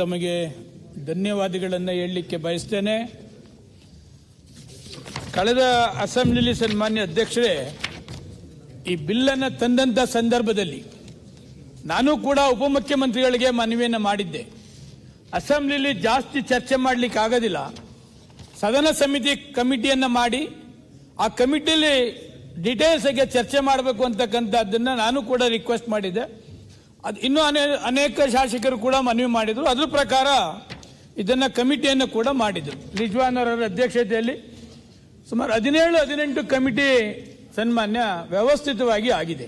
ತಮಗೆ ಧನ್ಯವಾದಗಳನ್ನು ಹೇಳಲಿಕ್ಕೆ ಬಯಸ್ತೇನೆ. ಕಳೆದ ಅಸೆಂಬ್ಲಿಲಿ ಸನ್ಮಾನ್ಯ ಅಧ್ಯಕ್ಷರೇ, ಈ ಬಿಲ್ಲನ್ನು ತಂದಂತ ಸಂದರ್ಭದಲ್ಲಿ ನಾನು ಕೂಡ ಉಪಮುಖ್ಯಮಂತ್ರಿಗಳಿಗೆ ಮನವಿಯನ್ನು ಮಾಡಿದ್ದೆ. ಅಸೆಂಬ್ಲಿಲಿ ಜಾಸ್ತಿ ಚರ್ಚೆ ಮಾಡಲಿಕ್ಕೆ ಆಗೋದಿಲ್ಲ, ಸದನ ಸಮಿತಿ ಕಮಿಟಿಯನ್ನು ಮಾಡಿ ಆ ಕಮಿಟಿಯಲ್ಲಿ ಡೀಟೇಲ್ಸ್ ಆಗಿ ಚರ್ಚೆ ಮಾಡಬೇಕು ಅಂತಕ್ಕಂಥದ್ದನ್ನು ನಾನು ಕೂಡ ರಿಕ್ವೆಸ್ಟ್ ಮಾಡಿದ್ದೆ. ಅದು ಇನ್ನೂ ಅನೇಕ ಶಾಸಕರು ಕೂಡ ಮನವಿ ಮಾಡಿದರು. ಅದ್ರ ಪ್ರಕಾರ ಇದನ್ನು ಕಮಿಟಿಯನ್ನು ಕೂಡ ಮಾಡಿದರು. ರಿಜ್ವಾನ್ ಅವರ ಅಧ್ಯಕ್ಷತೆಯಲ್ಲಿ ಸುಮಾರು 17-18 ಕಮಿಟಿ ಸನ್ಮಾನ್ಯ ವ್ಯವಸ್ಥಿತವಾಗಿ ಆಗಿದೆ.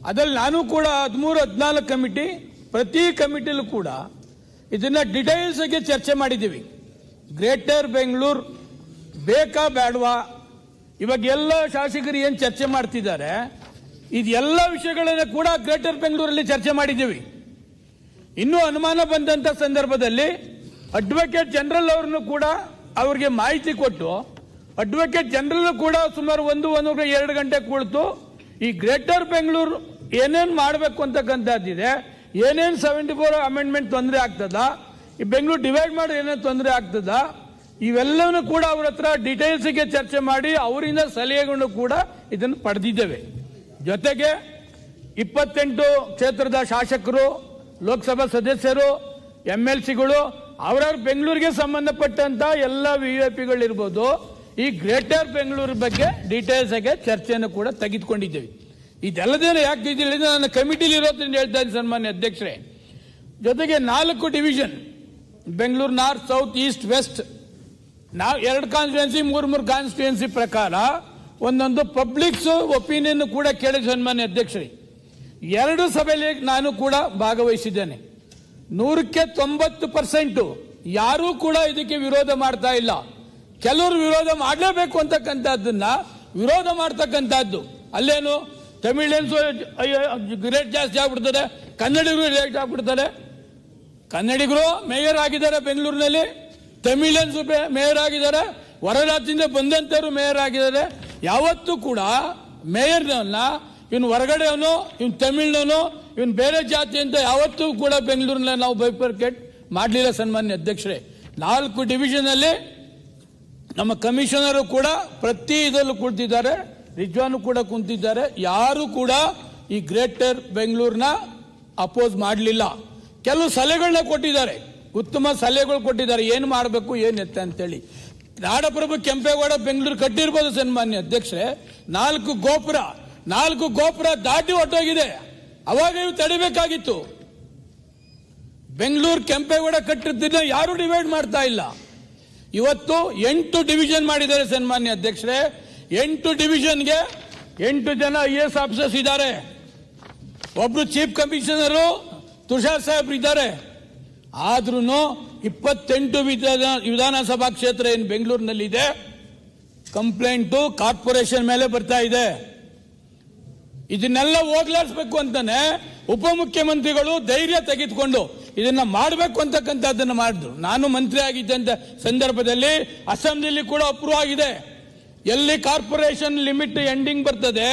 ಅದರಲ್ಲಿ ನಾನು ಕೂಡ 13-14 ಕಮಿಟಿ, ಪ್ರತಿ ಕಮಿಟಿಲೂ ಕೂಡ ಇದನ್ನ ಡಿಟೇಲ್ಸ್ ಆಗಿ ಚರ್ಚೆ ಮಾಡಿದ್ದೀವಿ. ಗ್ರೇಟರ್ ಬೆಂಗಳೂರು ಬೇಕಾ ಬೇಡವಾ, ಇವಾಗ ಎಲ್ಲ ಶಾಸಕರು ಏನು ಚರ್ಚೆ ಮಾಡ್ತಿದ್ದಾರೆ ಇದೆಲ್ಲ ವಿಷಯಗಳನ್ನು ಕೂಡ ಗ್ರೇಟರ್ ಬೆಂಗಳೂರಲ್ಲಿ ಚರ್ಚೆ ಮಾಡಿದ್ದೀವಿ. ಇನ್ನೂ ಅನುಮಾನ ಬಂದಂತ ಸಂದರ್ಭದಲ್ಲಿ ಅಡ್ವೊಕೇಟ್ ಜನರಲ್ ಅವ್ರನ್ನು ಕೂಡ ಅವ್ರಿಗೆ ಮಾಹಿತಿ ಕೊಟ್ಟು, ಅಡ್ವೊಕೇಟ್ ಜನರಲ್ ಕೂಡ ಸುಮಾರು 1-2 ಗಂಟೆ ಕುಳಿತು ಈ ಗ್ರೇಟರ್ ಬೆಂಗಳೂರು ಏನೇನು ಮಾಡಬೇಕು ಅಂತಕ್ಕಂಥದ್ದಿದೆ, ಏನೇನು 74 ಅಮೆಂಡ್ಮೆಂಟ್ ತೊಂದರೆ ಆಗ್ತದ, ಈ ಬೆಂಗಳೂರು ಡಿವೈಡ್ ಮಾಡಿ ಏನೇನು ತೊಂದರೆ ಆಗ್ತದ, ಇವೆಲ್ಲವನ್ನೂ ಕೂಡ ಅವ್ರ ಹತ್ರ ಡೀಟೇಲ್ಸ್ಗೆ ಚರ್ಚೆ ಮಾಡಿ ಅವರಿಂದ ಸಲಹೆಗಳನ್ನು ಕೂಡ ಇದನ್ನು ಪಡೆದಿದ್ದೇವೆ. ಜೊತೆಗೆ 28 ಕ್ಷೇತ್ರದ ಶಾಸಕರು, ಲೋಕಸಭಾ ಸದಸ್ಯರು, MLCಗಳು ಅವರವ್ರ ಬೆಂಗಳೂರಿಗೆ ಸಂಬಂಧಪಟ್ಟಂತ ಎಲ್ಲ VIPಗಳಿರ್ಬೋದು, ಈ ಗ್ರೇಟರ್ ಬೆಂಗಳೂರು ಬಗ್ಗೆ ಡೀಟೇಲ್ಸ್ ಆಗಿ ಚರ್ಚೆಯನ್ನು ಕೂಡ ತೆಗೆದುಕೊಂಡಿದ್ದೇವೆ. ಇದೆಲ್ಲದೇನು ಯಾಕೆ ಇದಿಲ್ಲ, ನನ್ನ ಕಮಿಟಿಲಿ ಇರೋದ್ರಿಂದ ಹೇಳ್ತಾ ಇದ್ದೀನಿ ಸನ್ಮಾನ್ಯ ಅಧ್ಯಕ್ಷರೇ. ಜೊತೆಗೆ 4 division, Bengaluru north, south, east, west, ನಾವು 2 ಕಾನ್ಸ್ಟಿಟ್ಯೂನ್ಸಿ, 3 ಕಾನ್ಸ್ಟಿಟ್ಯೂನ್ಸಿ ಪ್ರಕಾರ ಒಂದೊಂದು ಪಬ್ಲಿಕ್ಸ್ ಒಪಿನಿಯನ್ ಕೂಡ ಕೇಳಿ ಸನ್ಮಾನ್ಯ ಅಧ್ಯಕ್ಷರೇ. 2 ಸಭೆಯಲ್ಲಿ ನಾನು ಕೂಡ ಭಾಗವಹಿಸಿದ್ದೇನೆ. 100ಕ್ಕೆ 90% ಯಾರೂ ಕೂಡ ಇದಕ್ಕೆ ವಿರೋಧ ಮಾಡ್ತಾ ಇಲ್ಲ. ಕೆಲವರು ವಿರೋಧ ಮಾಡಲೇಬೇಕು ಅಂತಕ್ಕಂಥದ್ದನ್ನ ವಿರೋಧ ಮಾಡ್ತಕ್ಕಂಥದ್ದು. ಅಲ್ಲೇನು ತಮಿಳಿಯನ್ಸ್ ರೇಟ್ ಜಾಸ್ತಿ ಆಗ್ಬಿಡ್ತಾರೆ, ಕನ್ನಡಿಗರು ರೇಟ್ ಆಗ್ಬಿಡ್ತಾರೆ. ಕನ್ನಡಿಗರು ಮೇಯರ್ ಆಗಿದ್ದಾರೆ ಬೆಂಗಳೂರಿನಲ್ಲಿ, ತಮಿಳಿಯನ್ಸ್ ಮೇಯರ್ ಆಗಿದ್ದಾರೆ, ಹೊರ ರಾಜ್ಯದಿಂದ ಬಂದಂತವರು ಮೇಯರ್ ಆಗಿದ್ದಾರೆ. ಯಾವತ್ತೂ ಕೂಡ ಮೇಯರ್ನ ಇವನು ಹೊರಗಡೆಯವನು, ಇವನು ತಮಿಳ್ನವನು, ಇವನು ಬೇರೆ ಜಾತಿ ಅಂತ ಯಾವತ್ತೂ ಕೂಡ ಬೆಂಗಳೂರಿನಲ್ಲಿ ನಾವು ಬೈಫರ್ಕೇಟ್ ಮಾಡಲಿಲ್ಲ ಸನ್ಮಾನ್ಯ ಅಧ್ಯಕ್ಷರೇ. 4 ಡಿವಿಷನ್ ಅಲ್ಲಿ ನಮ್ಮ ಕಮಿಷನರು ಕೂಡ ಪ್ರತಿ ಇದರಲ್ಲೂ ಕುಳಿತಿದ್ದಾರೆ, ರಿಜ್ವಾನು ಕೂಡ ಕುಂತಿದ್ದಾರೆ. ಯಾರು ಕೂಡ ಈ ಗ್ರೇಟರ್ ಬೆಂಗಳೂರಿನ ಅಪೋಸ್ ಮಾಡಲಿಲ್ಲ. ಕೆಲವು ಸಲಹೆಗಳನ್ನ ಕೊಟ್ಟಿದ್ದಾರೆ, ಉತ್ತಮ ಸಲಹೆಗಳು ಕೊಟ್ಟಿದ್ದಾರೆ, ಏನು ಮಾಡಬೇಕು ಏನು ಎತ್ತ ಅಂತೇಳಿ. ನಾಡಪ್ರಭು ಕೆಂಪೇಗೌಡ ಬೆಂಗಳೂರು ಕಟ್ಟಿರ್ಬೋದು ಸನ್ಮಾನ್ಯ ಅಧ್ಯಕ್ಷರೇ, 4 ಗೋಪುರ ದಾಟಿ ಹೊಟ್ಟೋಗಿದೆ. ಅವಾಗ ಇವು ತಡಿಬೇಕಾಗಿತ್ತು. ಬೆಂಗಳೂರು ಕೆಂಪೇಗೌಡ ಕಟ್ಟಿದ್ದನ್ನ ಯಾರು ಡಿವೈಡ್ ಮಾಡ್ತಾ ಇಲ್ಲ. ಇವತ್ತು 8 ಡಿವಿಷನ್ ಮಾಡಿದ್ದಾರೆ ಸನ್ಮಾನ್ಯ ಅಧ್ಯಕ್ಷರೇ. 8 ಡಿವಿಷನ್ಗೆ 8 ಜನ IAS ಆಫೀಸರ್ಸ್ ಇದ್ದಾರೆ. ಒಬ್ರು ಚೀಫ್ ಕಮಿಷನರು ತುಷಾರ್ ಸಾಹೇಬ್ರು ಇದ್ದಾರೆ. ಆದ್ರೂ 28 ವಿಧಾನಸಭಾ ಕ್ಷೇತ್ರ ಏನು ಬೆಂಗಳೂರಿನಲ್ಲಿ ಇದೆ, ಕಂಪ್ಲೇಂಟು ಕಾರ್ಪೊರೇಷನ್ ಮೇಲೆ ಬರ್ತಾ ಇದೆ. ಇದನ್ನೆಲ್ಲ ಹೋಗ್ಲಾಡಿಸಬೇಕು ಅಂತಾನೆ ಉಪಮುಖ್ಯಮಂತ್ರಿಗಳು ಧೈರ್ಯ ತೆಗೆದುಕೊಂಡು ಇದನ್ನ ಮಾಡಬೇಕು ಅಂತಕ್ಕಂಥದ್ದನ್ನು ಮಾಡಿದ್ರು. ನಾನು ಮಂತ್ರಿ ಆಗಿದ್ದಂತ ಸಂದರ್ಭದಲ್ಲಿ ಅಸೆಂಬ್ಲಿಲಿ ಕೂಡ ಅಪ್ರೂವ್ ಆಗಿದೆ. ಎಲ್ಲಿ ಕಾರ್ಪೊರೇಷನ್ ಲಿಮಿಟ್ ಎಂಡಿಂಗ್ ಬರ್ತದೆ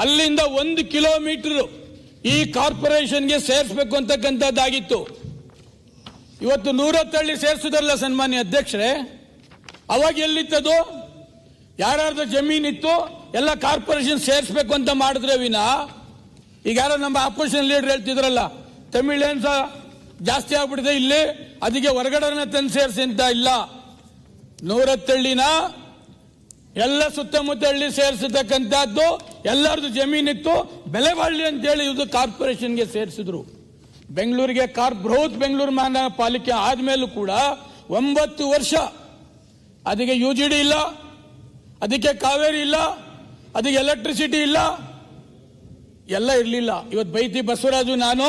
ಅಲ್ಲಿಂದ 1 ಕಿಲೋಮೀಟರ್ ಈ ಕಾರ್ಪೊರೇಷನ್ಗೆ ಸೇರಿಸಬೇಕು ಅಂತಕ್ಕಂಥದ್ದಾಗಿತ್ತು. ಇವತ್ತು 110 ಸೇರಿಸಿದ್ರಲ್ಲ ಸನ್ಮಾನ್ಯ ಅಧ್ಯಕ್ಷರೇ, ಅವಾಗ ಎಲ್ಲಿತ್ತದು? ಯಾರ್ಯಾರ್ದು ಜಮೀನಿತ್ತು ಎಲ್ಲ ಕಾರ್ಪೊರೇಷನ್ ಸೇರಿಸಬೇಕು ಅಂತ ಮಾಡಿದ್ರೆ ವಿನ, ಈಗ ಯಾರೋ ನಮ್ಮ ಆಪೋಸಿಷನ್ ಲೀಡರ್ ಹೇಳ್ತಿದ್ರಲ್ಲ ತಮಿಳಿಯನ್ಸ್ ಜಾಸ್ತಿ ಆಗ್ಬಿಟ್ಟಿದೆ ಇಲ್ಲಿ, ಅದಕ್ಕೆ ಹೊರಗಡೆ ತಂದು ಸೇರಿಸಿ ಅಂತ ಇಲ್ಲ. 110 ಎಲ್ಲ ಸುತ್ತಮುತ್ತ ಹಳ್ಳಿ ಸೇರಿಸತಕ್ಕಂಥದ್ದು, ಎಲ್ಲರದು ಜಮೀನಿತ್ತು, ಬೆಲೆ ಬಾಳ್ಲಿ ಅಂತೇಳಿ ಇದು ಕಾರ್ಪೊರೇಷನ್ಗೆ ಸೇರಿಸಿದ್ರು. ಬೆಂಗಳೂರಿಗೆ ಬೃಹತ್ ಬೆಂಗಳೂರು ಮಹಾನಗರ ಪಾಲಿಕೆ ಆದ್ಮೇಲೂ ಕೂಡ 9 ವರ್ಷ ಅದಕ್ಕೆ UGD ಇಲ್ಲ, ಅದಕ್ಕೆ ಕಾವೇರಿ ಇಲ್ಲ, ಅದಕ್ಕೆ ಎಲೆಕ್ಟ್ರಿಸಿಟಿ ಇಲ್ಲ, ಎಲ್ಲ ಇರಲಿಲ್ಲ. ಇವತ್ತು ಬೈತಿ ಬಸವರಾಜು ನಾನು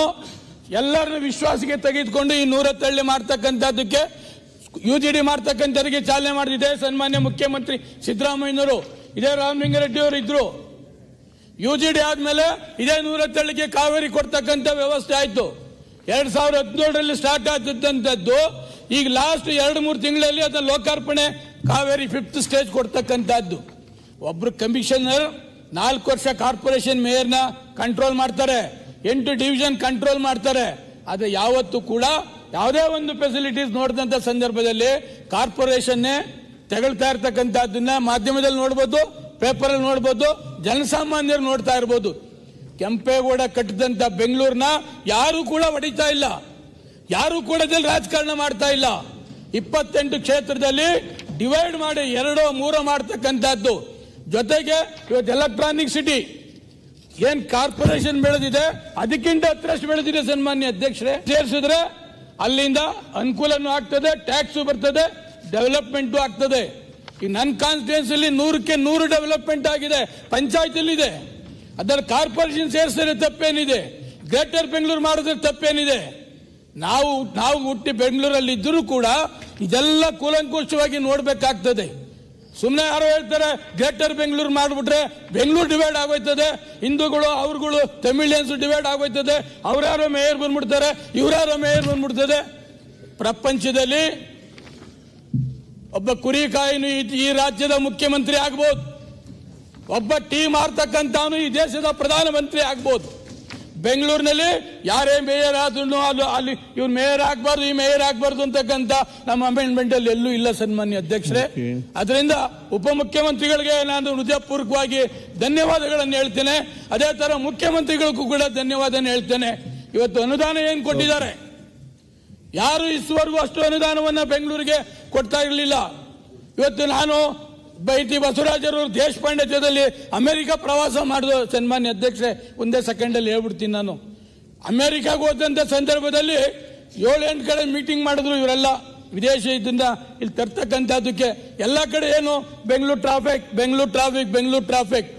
ಎಲ್ಲರನ್ನು ವಿಶ್ವಾಸಕ್ಕೆ ತೆಗೆದುಕೊಂಡು ಈ 110 ಮಾಡ್ತಕ್ಕಂಥದ್ದಕ್ಕೆ UGD ಮಾಡ್ತಕ್ಕಂಥವ್ರಿಗೆ ಚಾಲನೆ ಮಾಡಿದೆ ಸನ್ಮಾನ್ಯ ಮುಖ್ಯಮಂತ್ರಿ ಸಿದ್ದರಾಮಯ್ಯನವರು. ಇದೇ ರಾಮಲಿಂಗಾರೆಡ್ಡಿ ಅವರು ಇದ್ರು. UGD ಆದ್ಮೇಲೆ ಇದೇ 110ಗೆ ಕಾವೇರಿ ಕೊಡ್ತಕ್ಕಂಥ ವ್ಯವಸ್ಥೆ ಆಯ್ತು. 2017ರಲ್ಲಿ ಸ್ಟಾರ್ಟ್ ಆಗ್ತಿದ್ದಂಥದ್ದು ಈಗ ಲಾಸ್ಟ್ 2-3 ತಿಂಗಳಲ್ಲಿ ಅದನ್ನ ಲೋಕಾರ್ಪಣೆ ಕಾವೇರಿ 5th ಸ್ಟೇಜ್ ಕೊಡ್ತಕ್ಕಂಥದ್ದು. ಒಬ್ರು ಕಮಿಷನರ್ 4 ವರ್ಷ ಕಾರ್ಪೊರೇಷನ್ ಮೇಯರ್ನ ಕಂಟ್ರೋಲ್ ಮಾಡ್ತಾರೆ, 8 ಡಿವಿಷನ್ ಕಂಟ್ರೋಲ್ ಮಾಡ್ತಾರೆ. ಆದರೆ ಯಾವತ್ತೂ ಕೂಡ ಯಾವುದೇ ಒಂದು ಫೆಸಿಲಿಟೀಸ್ ನೋಡಿದಂತ ಸಂದರ್ಭದಲ್ಲಿ ಕಾರ್ಪೊರೇಷನ್ನೇ ತೆಗಳ್ತಾ ಇರ್ತಕ್ಕಂಥದ್ದನ್ನ ಮಾಧ್ಯಮದಲ್ಲಿ ನೋಡ್ಬೋದು, ಪೇಪರ್ ಅಲ್ಲಿ ನೋಡ್ಬೋದು, ಜನಸಾಮಾನ್ಯರು ನೋಡ್ತಾ ಇರ್ಬೋದು. ಕೆಂಪೇಗೌಡ ಕಟ್ಟಿದಂತ ಬೆಂಗಳೂರಿನ ಯಾರು ಕೂಡ ಹೊಡಿತಾ ಇಲ್ಲ, ಯಾರು ಕೂಡ ರಾಜಕಾರಣ ಮಾಡ್ತಾ ಇಲ್ಲ. 28 ಕ್ಷೇತ್ರದಲ್ಲಿ ಡಿವೈಡ್ ಮಾಡಿ 2, 3 ಮಾಡ್ತಕ್ಕಂಥದ್ದು. ಜೊತೆಗೆ ಇವತ್ತು ಎಲೆಕ್ಟ್ರಾನಿಕ್ ಸಿಟಿ ಏನ್ ಕಾರ್ಪೊರೇಷನ್ ಬೆಳೆದಿದೆ ಅದಕ್ಕಿಂತ 10ರಷ್ಟು ಬೆಳೆದಿದೆ ಸನ್ಮಾನ್ಯ ಅಧ್ಯಕ್ಷರೇ. ಸೇರಿಸಿದ್ರೆ ಅಲ್ಲಿಂದ ಅನುಕೂಲನೂ ಆಗ್ತದೆ, ಟ್ಯಾಕ್ಸ್ ಬರ್ತದೆ, ಡೆವಲಪ್ಮೆಂಟ್ ಆಗ್ತದೆ. ಈ ನನ್ನ ಕಾನ್ಸ್ಟಿಟ್ಯೂನ್ಸಿಯಲ್ಲಿ 100ಕ್ಕೆ 100 ಡೆವಲಪ್ಮೆಂಟ್ ಆಗಿದೆ, ಪಂಚಾಯತ್ ಇದೆ. ಅದರ ಕಾರ್ಪೊರೇಷನ್ ಸೇರಿಸಿದ್ರೆ ತಪ್ಪೇನಿದೆ, ಗ್ರೇಟರ್ ಬೆಂಗಳೂರು ಮಾಡಿದ್ರೆ ತಪ್ಪೇನಿದೆ? ನಾವು ಹುಟ್ಟಿ ಬೆಂಗಳೂರಲ್ಲಿ ಇದ್ರೂ ಕೂಡ ಇದೆಲ್ಲ ಕೂಲಂಕುಷವಾಗಿ ನೋಡ್ಬೇಕಾಗ್ತದೆ. ಸುಮ್ಮನೆ ಯಾರೋ ಹೇಳ್ತಾರೆ ಗ್ರೇಟರ್ ಬೆಂಗಳೂರು ಮಾಡಿಬಿಟ್ರೆ ಬೆಂಗಳೂರು ಡಿವೈಡ್ ಆಗೋಯ್ತದೆ, ಹಿಂದೂಗಳು ಅವ್ರುಗಳು ತಮಿಳಿಯನ್ಸ್ ಡಿವೈಡ್ ಆಗೋಯ್ತದೆ, ಅವ್ರ್ಯಾರೋ ಮೇಯರ್ ಬಂದ್ಬಿಡ್ತಾರೆ, ಇವ್ರ್ಯಾರೋ ಮೇಯರ್ ಬಂದ್ಬಿಡ್ತದೆ. ಪ್ರಪಂಚದಲ್ಲಿ ಒಬ್ಬ ಕುರಿಕಾಯಿನು ಈ ರಾಜ್ಯದ ಮುಖ್ಯಮಂತ್ರಿ ಆಗ್ಬೋದು, ಒಬ್ಬ ಟೀ ಮಾರ್ತಕ್ಕಂಥವನು ಈ ದೇಶದ ಪ್ರಧಾನಮಂತ್ರಿ ಆಗ್ಬೋದು. ಬೆಂಗಳೂರಿನಲ್ಲಿ ಯಾರೇ ಮೇಯರ್ ಆದ್ರೂ ಅಲ್ಲಿ ಇವ್ರು ಮೇಯರ್ ಆಗ್ಬಾರ್ದು, ಈ ಮೇಯರ್ ಆಗ್ಬಾರ್ದು ಅಂತಕ್ಕಂಥ ನಮ್ಮ ಅಮೆಂಡ್ಮೆಂಟ್ ಅಲ್ಲಿ ಎಲ್ಲೂ ಇಲ್ಲ ಸನ್ಮಾನ್ಯ ಅಧ್ಯಕ್ಷರೇ. ಅದರಿಂದ ಉಪಮುಖ್ಯಮಂತ್ರಿಗಳಿಗೆ ನಾನು ಹೃದಯಪೂರ್ವಕವಾಗಿ ಧನ್ಯವಾದಗಳನ್ನು ಹೇಳ್ತೇನೆ. ಅದೇ ತರ ಮುಖ್ಯಮಂತ್ರಿಗಳಿಗೂ ಕೂಡ ಧನ್ಯವಾದ ಹೇಳ್ತೇನೆ. ಇವತ್ತು ಅನುದಾನ ಏನ್ ಕೊಟ್ಟಿದ್ದಾರೆ, ಯಾರು ಇಷ್ಟವರೆಗೂ ಅಷ್ಟು ಅನುದಾನವನ್ನ ಬೆಂಗಳೂರಿಗೆ ಕೊಡ್ತಾ ಇರಲಿಲ್ಲ. ಇವತ್ತು ನಾನು ಬೈತಿ ಬಸವರಾಜರು ದೇಶಪಾಂಡೆ ಜೊತೆಲಿ ಅಮೆರಿಕ ಪ್ರವಾಸ ಮಾಡಿದ ಸನ್ಮಾನ್ಯ ಅಧ್ಯಕ್ಷರೇ, ಒಂದೇ ಸೆಕೆಂಡ್ ಅಲ್ಲಿ ಹೇಳ್ಬಿಡ್ತೀನಿ. ನಾನು ಅಮೆರಿಕಾಗ ಹೋದಂತ ಸಂದರ್ಭದಲ್ಲಿ 7-8 ಕಡೆ ಮೀಟಿಂಗ್ ಮಾಡಿದ್ರು ಇವರೆಲ್ಲ ವಿದೇಶದಿಂದ ಇಲ್ಲಿ ತರ್ತಕ್ಕಂಥದ್ದಕ್ಕೆ. ಎಲ್ಲ ಕಡೆ ಏನು Bengaluru traffic, Bengaluru traffic, Bengaluru traffic.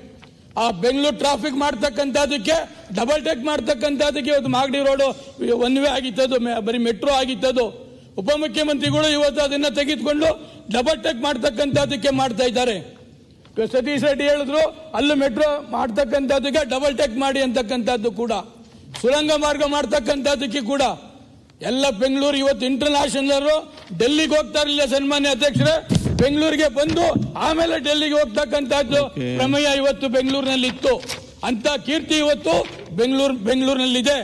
ಆ ಬೆಂಗಳೂರು ಟ್ರಾಫಿಕ್ ಮಾಡ್ತಕ್ಕಂಥದ್ದಕ್ಕೆ, ಡಬಲ್ ಟೆಕ್ ಮಾಡ್ತಕ್ಕಂಥದ್ದಕ್ಕೆ ಇವತ್ತು ಮಾಗಡಿ ರೋಡ್ ಒನ್ ವೇ ಆಗಿತ್ತದು, ಬರೀ ಮೆಟ್ರೋ ಆಗಿತ್ತದು. ಉಪಮುಖ್ಯಮಂತ್ರಿಗಳು ಇವತ್ತು ಅದನ್ನ ತೆಗೆದುಕೊಂಡು ಡಬಲ್ ಟೆಕ್ ಮಾಡ್ತಕ್ಕಂಥದ್ದಕ್ಕೆ ಮಾಡ್ತಾ ಇದ್ದಾರೆ. ಸತೀಶ್ ರೆಡ್ಡಿ ಹೇಳಿದ್ರು ಅಲ್ಲೂ ಮೆಟ್ರೋ ಮಾಡ್ತಕ್ಕಂಥದ್ದಕ್ಕೆ ಡಬಲ್ ಟೆಕ್ ಮಾಡಿ ಅಂತಕ್ಕಂಥದ್ದು ಕೂಡ, ಸುರಂಗ ಮಾರ್ಗ ಮಾಡ್ತಕ್ಕಂಥದ್ದಕ್ಕೆ ಕೂಡ ಎಲ್ಲ ಬೆಂಗಳೂರು ಇವತ್ತು ಇಂಟರ್ನ್ಯಾಷನಲ್ ಡೆಲ್ಲಿಗೆ ಹೋಗ್ತಾ ಇರಲಿಲ್ಲ ಸನ್ಮಾನ್ಯ ಅಧ್ಯಕ್ಷರೇ, ಬೆಂಗಳೂರಿಗೆ ಬಂದು ಆಮೇಲೆ ಡೆಲ್ಲಿಗೆ ಹೋಗ್ತಕ್ಕಂಥದ್ದು ಪ್ರಮೇಯ ಇವತ್ತು ಬೆಂಗಳೂರಿನಲ್ಲಿ ಇತ್ತು. ಅಂತ ಕೀರ್ತಿ ಇವತ್ತು ಬೆಂಗಳೂರಿನಲ್ಲಿದೆ.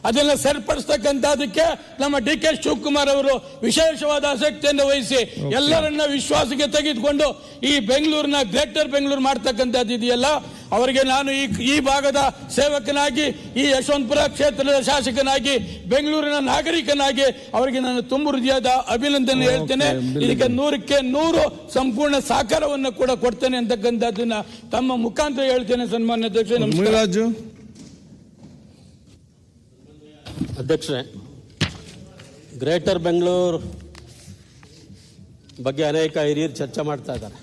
ಅದನ್ನ ಸರಿಪಡಿಸ್ತಕ್ಕಂಥದಕ್ಕೆ ನಮ್ಮ DK ಶಿವಕುಮಾರ್ ಅವರು ವಿಶೇಷವಾದ ಆಸಕ್ತಿಯನ್ನು ವಹಿಸಿ ಎಲ್ಲರನ್ನ ವಿಶ್ವಾಸಕ್ಕೆ ತೆಗೆದುಕೊಂಡು ಈ ಬೆಂಗಳೂರಿನ ಗ್ರೇಟರ್ ಬೆಂಗಳೂರು ಮಾಡ್ತಕ್ಕಂಥದ್ದು ಇದೆಯಲ್ಲ, ಅವರಿಗೆ ನಾನು ಈ ಭಾಗದ ಸೇವಕನಾಗಿ, ಈ ಯಶವಂತಪುರ ಕ್ಷೇತ್ರದ ಶಾಸಕನಾಗಿ, ಬೆಂಗಳೂರಿನ ನಾಗರಿಕನಾಗಿ ಅವರಿಗೆ ನಾನು ತುಂಬ ಹೃದಯದ ಅಭಿನಂದನೆ ಹೇಳ್ತೇನೆ. ಇದಕ್ಕೆ 100ಕ್ಕೆ 100 ಸಂಪೂರ್ಣ ಸಹಕಾರವನ್ನು ಕೂಡ ಕೊಡ್ತೇನೆ ಅಂತಕ್ಕಂಥದ್ದನ್ನ ತಮ್ಮ ಮುಖಾಂತರ ಹೇಳ್ತೇನೆ ಸನ್ಮಾನ್ಯ ಅಧ್ಯಕ್ಷ. ನಮಸ್ಕಾರ ಅಧ್ಯಕ್ಷರೇ, ಗ್ರೇಟರ್ ಬೆಂಗಳೂರು ಬಗ್ಗೆ ಅನೇಕ ಹಿರಿಯರು ಚರ್ಚೆ ಮಾಡ್ತಾ ಇದ್ದಾರೆ.